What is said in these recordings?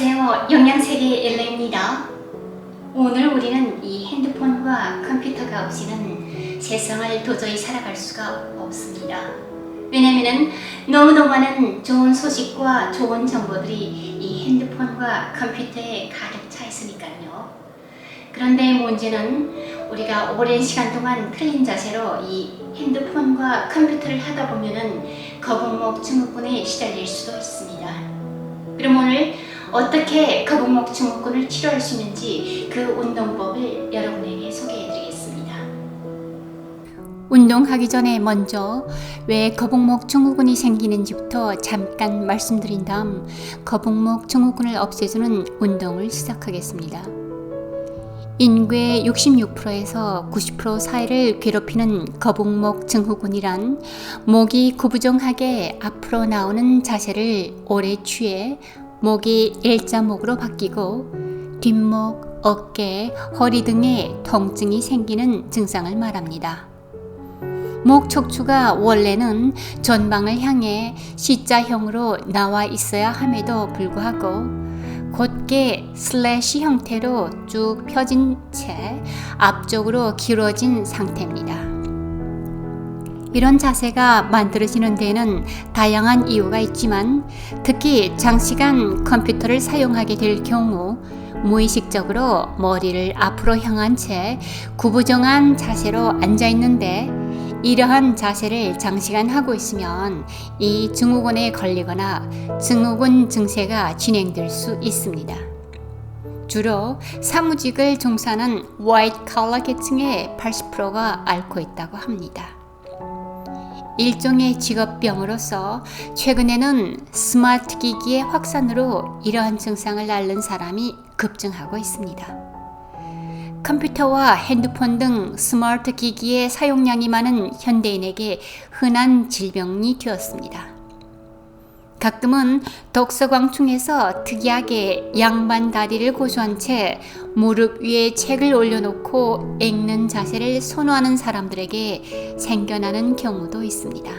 안녕하세요. 영양세계 엘레입니다. 오늘 우리는 이 핸드폰과 컴퓨터가 없이는 세상을 도저히 살아갈 수가 없습니다. 왜냐하면 너무너무 많은 좋은 소식과 좋은 정보들이 이 핸드폰과 컴퓨터에 가득 차 있으니까요. 그런데 문제는 우리가 오랜 시간 동안 틀린 자세로 이 핸드폰과 컴퓨터를 하다 보면은 거북목 증후군에 시달릴 수도 있습니다. 그럼 오늘 어떻게 거북목 증후군을 치료할 수 있는지 그 운동법을 여러분에게 소개해 드리겠습니다. 운동하기 전에 먼저 왜 거북목 증후군이 생기는지부터 잠깐 말씀드린 다음 거북목 증후군을 없애주는 운동을 시작하겠습니다. 인구의 66%에서 90% 사이를 괴롭히는 거북목 증후군이란 목이 구부정하게 앞으로 나오는 자세를 오래 취해 목이 일자목으로 바뀌고 뒷목, 어깨, 허리 등에 통증이 생기는 증상을 말합니다. 목 척추가 원래는 전방을 향해 C자형으로 나와 있어야 함에도 불구하고 곧게 슬래시 형태로 쭉 펴진 채 앞쪽으로 기울어진 상태입니다. 이런 자세가 만들어지는 데는 다양한 이유가 있지만 특히 장시간 컴퓨터를 사용하게 될 경우 무의식적으로 머리를 앞으로 향한 채 구부정한 자세로 앉아 있는데 이러한 자세를 장시간 하고 있으면 이 증후군에 걸리거나 증후군 증세가 진행될 수 있습니다. 주로 사무직을 종사하는 화이트 칼라 계층의 80%가 앓고 있다고 합니다. 일종의 직업병으로서 최근에는 스마트 기기의 확산으로 이러한 증상을 앓는 사람이 급증하고 있습니다. 컴퓨터와 핸드폰 등 스마트 기기의 사용량이 많은 현대인에게 흔한 질병이 되었습니다. 가끔은 독서광충에서 특이하게 양반 다리를 고수한 채 무릎 위에 책을 올려놓고 읽는 자세를 선호하는 사람들에게 생겨나는 경우도 있습니다.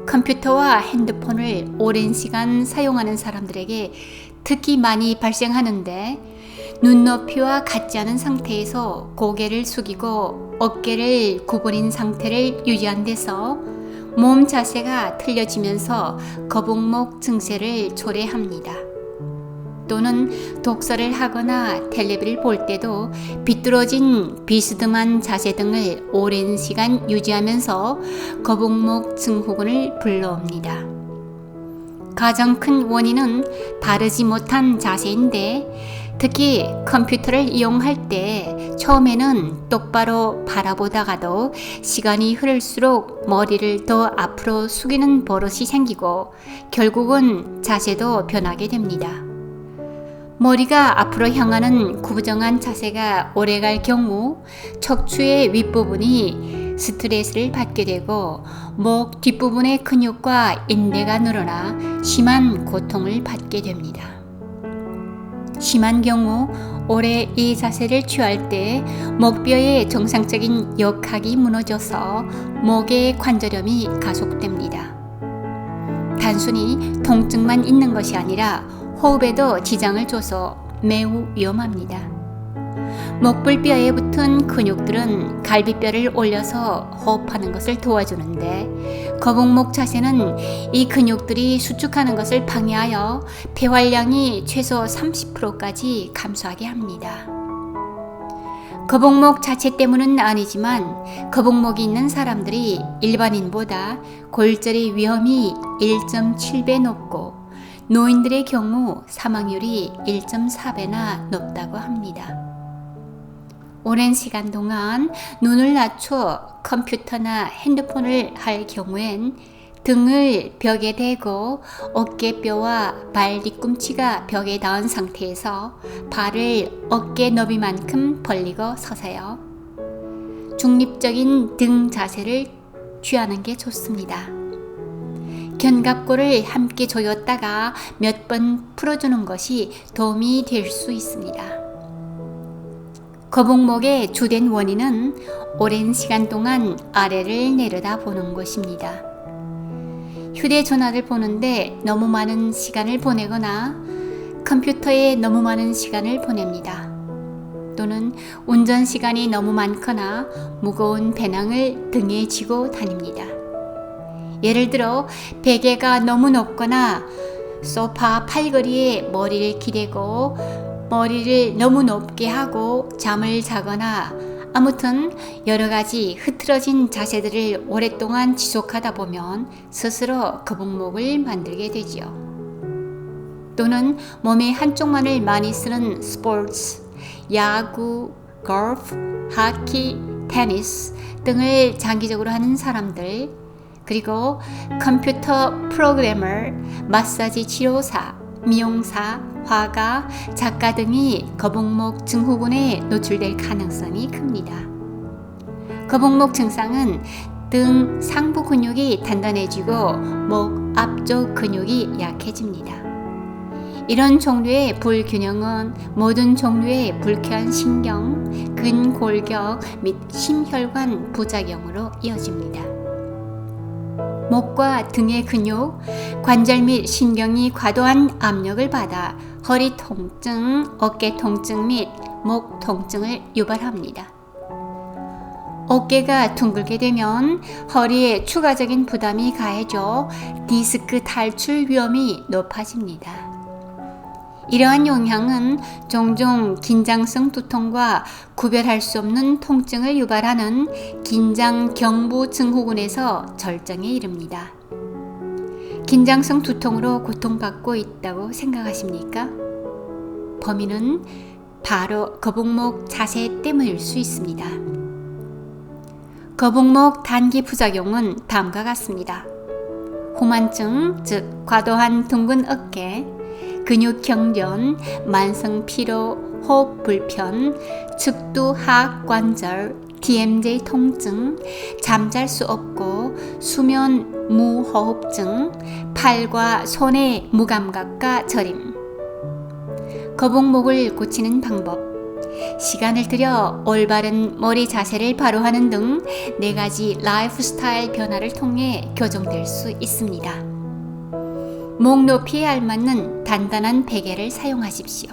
컴퓨터와 핸드폰을 오랜 시간 사용하는 사람들에게 특히 많이 발생하는데 눈높이와 같지 않은 상태에서 고개를 숙이고 어깨를 구부린 상태를 유지한 데서 몸 자세가 틀려지면서 거북목 증세를 초래합니다. 또는 독서를 하거나 텔레비를 볼 때도 비뚤어진 비스듬한 자세 등을 오랜 시간 유지하면서 거북목 증후군을 불러옵니다. 가장 큰 원인은 바르지 못한 자세인데 특히 컴퓨터를 이용할 때 처음에는 똑바로 바라보다가도 시간이 흐를수록 머리를 더 앞으로 숙이는 버릇이 생기고 결국은 자세도 변하게 됩니다. 머리가 앞으로 향하는 구부정한 자세가 오래갈 경우 척추의 윗부분이 스트레스를 받게 되고 목 뒷부분의 근육과 인대가 늘어나 심한 고통을 받게 됩니다. 심한 경우 오래 이 자세를 취할 때 목뼈의 정상적인 역학이 무너져서 목의 관절염이 가속됩니다. 단순히 통증만 있는 것이 아니라 호흡에도 지장을 줘서 매우 위험합니다. 목불뼈에 붙은 근육들은 갈비뼈를 올려서 호흡하는 것을 도와주는데 거북목 자세는 이 근육들이 수축하는 것을 방해하여 폐활량이 최소 30%까지 감소하게 합니다. 거북목 자체 때문은 아니지만 거북목이 있는 사람들이 일반인보다 골절의 위험이 1.7배 높고 노인들의 경우 사망률이 1.4배나 높다고 합니다. 오랜 시간 동안 눈을 낮춰 컴퓨터나 핸드폰을 할 경우엔 등을 벽에 대고 어깨뼈와 발 뒤꿈치가 벽에 닿은 상태에서 발을 어깨 너비만큼 벌리고 서세요. 중립적인 등 자세를 취하는 게 좋습니다. 견갑골을 함께 조였다가 몇 번 풀어주는 것이 도움이 될 수 있습니다. 거북목의 주된 원인은 오랜 시간 동안 아래를 내려다보는 것입니다. 휴대전화를 보는데 너무 많은 시간을 보내거나 컴퓨터에 너무 많은 시간을 보냅니다. 또는 운전 시간이 너무 많거나 무거운 배낭을 등에 지고 다닙니다. 예를 들어 베개가 너무 높거나 소파 팔걸이에 머리를 기대고 머리를 너무 높게 하고 잠을 자거나 아무튼 여러 가지 흐트러진 자세들을 오랫동안 지속하다 보면 스스로 거북목을 만들게 되지요. 또는 몸의 한쪽만을 많이 쓰는 스포츠, 야구, 골프, 하키, 테니스 등을 장기적으로 하는 사람들, 그리고 컴퓨터 프로그래머, 마사지 치료사, 미용사, 화가, 작가 등이 거북목 증후군에 노출될 가능성이 큽니다. 거북목 증상은 등 상부 근육이 단단해지고 목 앞쪽 근육이 약해집니다. 이런 종류의 불균형은 모든 종류의 불쾌한 신경, 근골격 및 심혈관 부작용으로 이어집니다. 목과 등의 근육, 관절 및 신경이 과도한 압력을 받아 허리 통증, 어깨 통증 및 목 통증을 유발합니다. 어깨가 둥글게 되면 허리에 추가적인 부담이 가해져 디스크 탈출 위험이 높아집니다. 이러한 영향은 종종 긴장성 두통과 구별할 수 없는 통증을 유발하는 긴장경부 증후군에서 절정에 이릅니다. 긴장성 두통으로 고통받고 있다고 생각하십니까? 범인은 바로 거북목 자세 때문일 수 있습니다. 거북목 단기 부작용은 다음과 같습니다. 후만증, 즉 과도한 둥근 어깨, 근육 경련, 만성 피로, 호흡 불편, 측두 하악 관절, TMJ 통증, 잠잘 수 없고 수면 무호흡증, 팔과 손의 무감각과 저림. 거북목을 고치는 방법. 시간을 들여 올바른 머리 자세를 바로 하는 등 4가지 라이프 스타일 변화를 통해 교정될 수 있습니다. 목 높이에 알맞는 단단한 베개를 사용하십시오.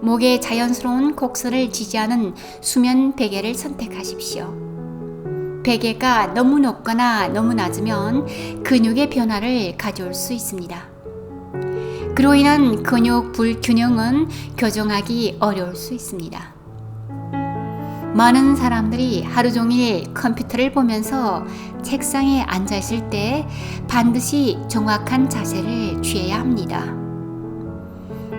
목의 자연스러운 곡선을 지지하는 수면 베개를 선택하십시오. 베개가 너무 높거나 너무 낮으면 근육의 변화를 가져올 수 있습니다. 그로 인한 근육 불균형은 교정하기 어려울 수 있습니다. 많은 사람들이 하루 종일 컴퓨터를 보면서 책상에 앉아 있을 때 반드시 정확한 자세를 취해야 합니다.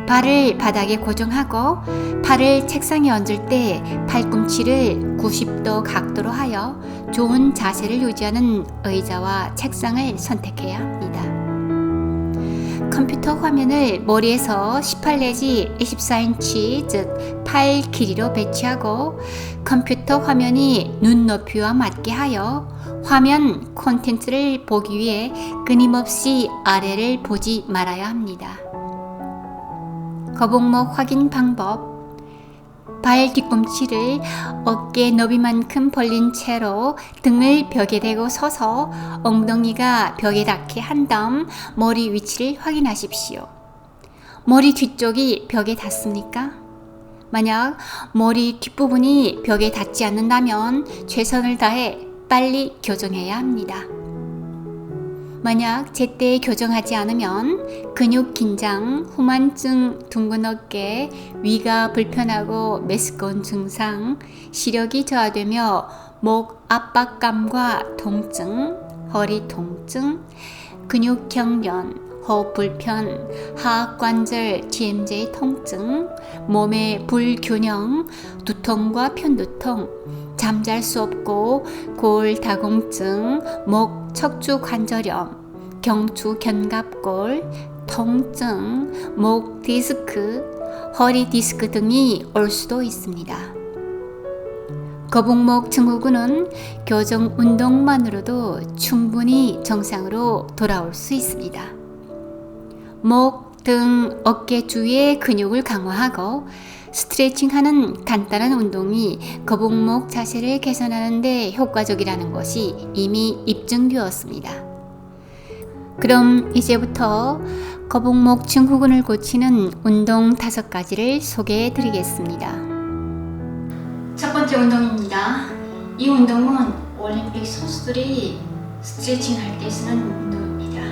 발을 바닥에 고정하고 팔을 책상에 얹을 때 팔꿈치를 90도 각도로 하여 좋은 자세를 유지하는 의자와 책상을 선택해야 합니다. 컴퓨터 화면을 머리에서 18 내지 24인치 즉 팔 길이로 배치하고 컴퓨터 화면이 눈높이와 맞게 하여 화면 콘텐츠를 보기 위해 끊임없이 아래를 보지 말아야 합니다. 거북목 확인 방법. 발 뒤꿈치를 어깨 너비만큼 벌린 채로 등을 벽에 대고 서서 엉덩이가 벽에 닿게 한 다음 머리 위치를 확인하십시오. 머리 뒤쪽이 벽에 닿습니까? 만약 머리 뒷부분이 벽에 닿지 않는다면 최선을 다해 빨리 교정해야 합니다. 만약 제때 교정하지 않으면 근육 긴장, 후만증, 둥근 어깨, 위가 불편하고 메스꺼운 증상, 시력이 저하되며 목 압박감과 통증, 허리 통증, 근육 경련, 호흡 불편, 하악 관절, TMJ 통증, 몸의 불균형, 두통과 편두통, 잠잘 수 없고 골다공증, 목 척추 관절염, 경추 견갑골, 통증, 목 디스크, 허리 디스크 등이 올 수도 있습니다. 거북목 증후군은 교정 운동만으로도 충분히 정상으로 돌아올 수 있습니다. 목, 등, 어깨 주위의 근육을 강화하고 스트레칭하는 간단한 운동이 거북목 자세를 개선하는 데 효과적이라는 것이 이미 입증되었습니다. 그럼 이제부터 거북목 증후군을 고치는 운동 5가지를 소개해 드리겠습니다. 첫 번째 운동입니다. 이 운동은 올림픽 선수들이 스트레칭 할 때 쓰는 운동입니다.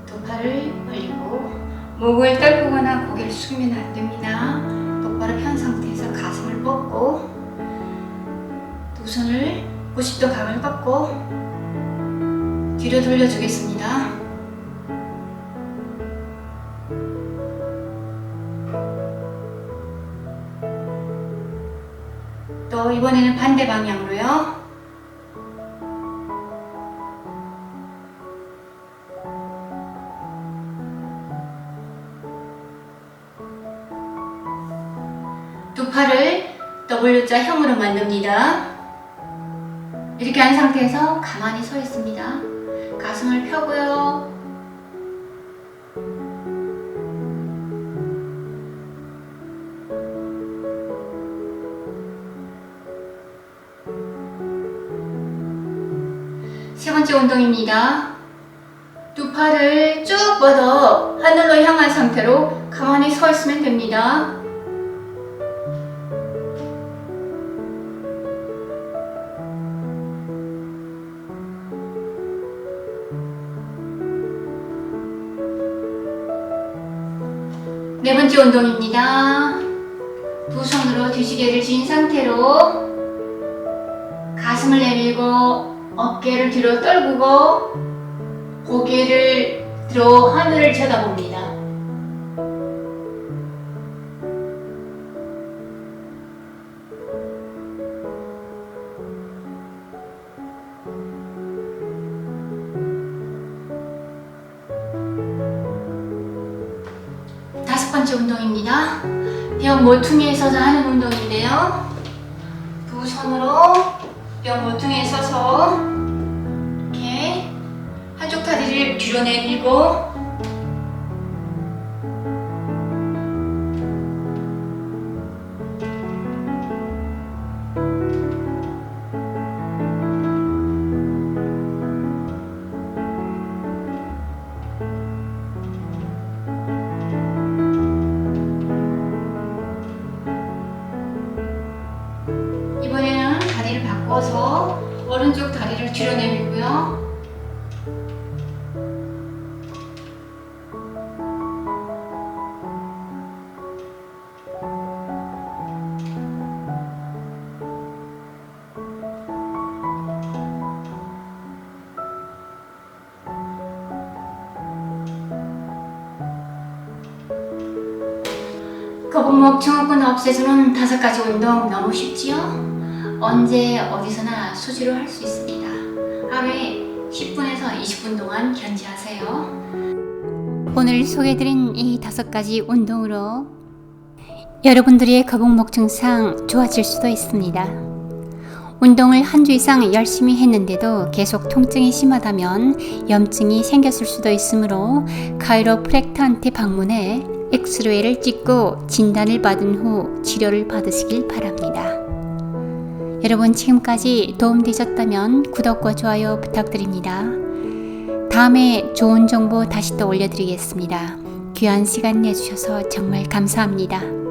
두 팔을 벌리고 목을 떨구거나 고개를 숙이면 안 됩니다. 똑바로 편 상태에서 가슴을 뻗고 두 손을 90도 각을 받고 뒤로 돌려주겠습니다. 또 이번에는 반대 방향으로요. 두 팔을 W자형으로 만듭니다. 이렇게 한 상태에서 가만히 서 있습니다. 가슴을 펴고요. 세 번째 운동입니다. 두 팔을 쭉 뻗어 하늘로 향한 상태로 가만히 서 있으면 됩니다. 네 번째 운동입니다. 두 손으로 뒤지개를 쥔 상태로 가슴을 내밀고 어깨를 뒤로 떨구고 고개를 들어 하늘을 쳐다봅니다. 다섯 번째 운동입니다. 벽 모퉁이에 서서 하는 운동인데요. 두 손으로 벽 모퉁이에 서서 이렇게 한쪽 다리를 뒤로 내밀고 이번에는 다리를 바꿔서 오른쪽 다리를 뒤로 내밀고요. 거북목 증후군 없애주는 5가지 운동 너무 쉽지요? 언제 어디서나 수시로 할 수 있습니다. 하루에 10분에서 20분 동안 견지하세요. 오늘 소개해드린 이 5가지 운동으로 여러분들의 거북목 증상 좋아질 수도 있습니다. 운동을 한 주 이상 열심히 했는데도 계속 통증이 심하다면 염증이 생겼을 수도 있으므로 카이로프랙터한테 방문해 엑스레이를 찍고 진단을 받은 후 치료를 받으시길 바랍니다. 여러분 지금까지 도움되셨다면 구독과 좋아요 부탁드립니다. 다음에 좋은 정보 다시 또 올려드리겠습니다. 귀한 시간 내주셔서 정말 감사합니다.